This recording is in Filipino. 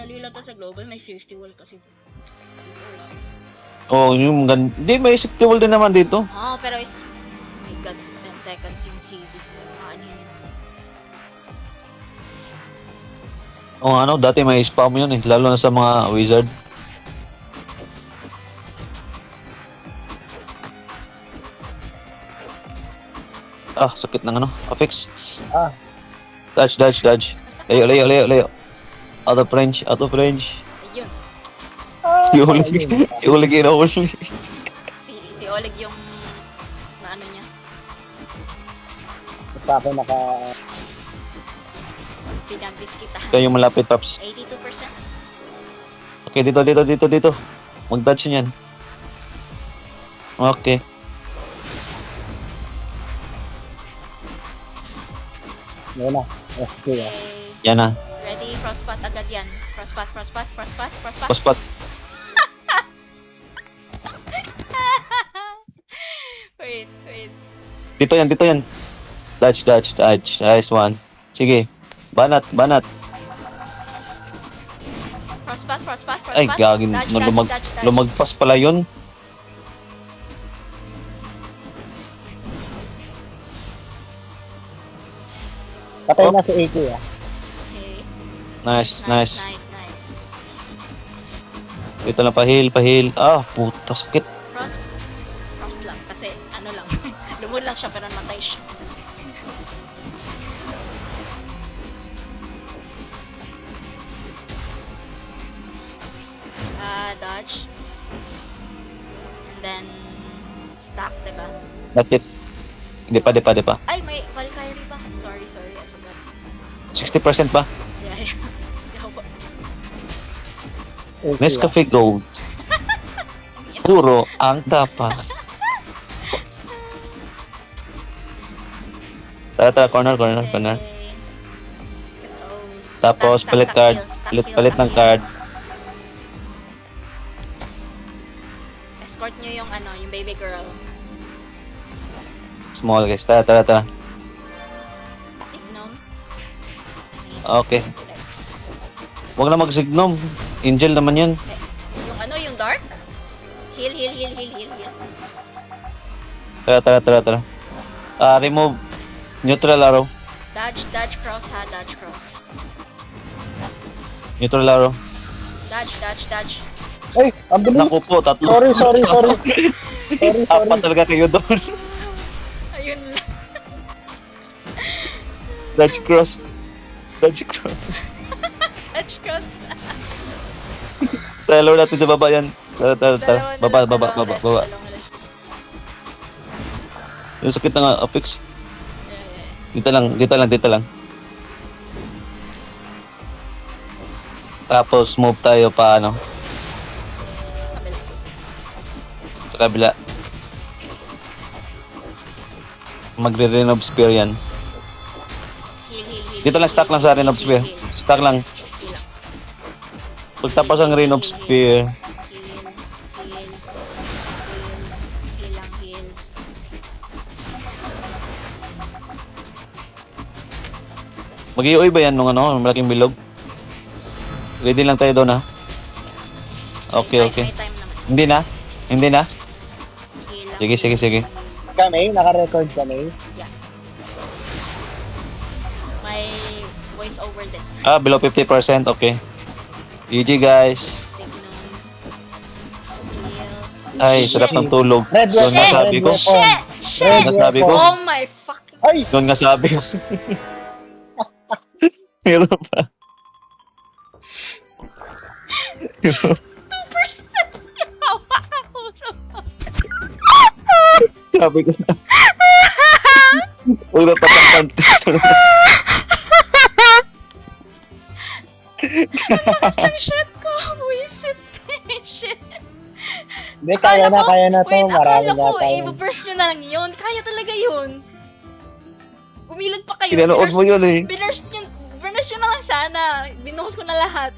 madali lang to sa global, may safety wall kasi. Oh, yung hindi, may safety wall din naman dito. Pero is, oh my god, 10 seconds yung CD. Ano yun? Oh, dati may spam yun eh, lalo na sa mga wizard. Sakit ng affix. Dodge. Layo. Out of range. Ayun. Iulig. Si Oleg yung na ano niya. Sa akin Pinagdis kita. Kaya yung malapit, Paps. 82%. Okay, dito. Mag-dodge niyan. Okay. Ngayon na. SQ ah. Okay. Yan na. Ready, crosspat agad yan. Crosspat. Paspat. Wait. Dito yan. Dodge. Nice one. Sige. Banat. Crosspat. Ay, gagin. Dodge. Lumagpas pala yun. Patay na si AK ah. Okay. Nice. Dito lang, pahil. Puta, sakit. Cross lang. Kasi, ano lang. Lumod lang siya, pero matay siya. Dodge. And then, stack, diba? That's it. Di pa. Ay, may Valkyrie ba? Sorry, I forgot. 60% pa. Yeah. AK, Nescafe Gold. Puro ang tapas. Tara, corner. Okay. Tapos, Stack, palit stack, card. heal, Palit ng card. Escort nyo yung yung baby girl. Small guys. Tara. Signum. Okay. Huwag na mag-signum. Angel naman yun. Yung dark? Heal. Tara. Remove. Neutral arrow. Dodge cross ha, dodge cross. Neutral arrow. Dodge. Ay, ang bilis. Naku po, tatlo. Sorry. Apat talaga kayo doon. Ayun lang. Dodge cross. Dodge cross. Talo natin sa baba yan. Tara. Baba. Dalawang Yung sakit na nga, affix. Yeah. Dito lang. Tapos move tayo pa Kabila. sa kabila. Magre-renov spear yan. Heal. Dito lang, stuck lang sa renov spear. Stuck lang. Heal lang. Pagtapos ang renov spear, Heal. mag-iuwi ba yan nung malaking bilog? Ready lang tayo doon ha. Okay. May time naman. Hindi na? Heal lang. Sige. Kami, naka-record kami. Yeah. May voice over din. Below 50%, okay. GG guys. Signum. Heal. Ay, sarap ng tulog. Red Doon nga weapon, sabi red ko. weapon. Shit! Doon nga sabi ko. Oh my fucking... Ay! Doon nga sabi ko. Meron pa. 2% yung hawak ako. Sabi ko na. Huwag na patang-contest. Ang shit ko. Wisit. Shit. Hindi, kaya na to. Wait, Marami akala na ko, tayo. i-burst nyo na lang yun. Kaya talaga yun. Umilag pa kayo. Pinanood mo yun eh. Binurst nyo na lang sana. Binuhos ko na lahat.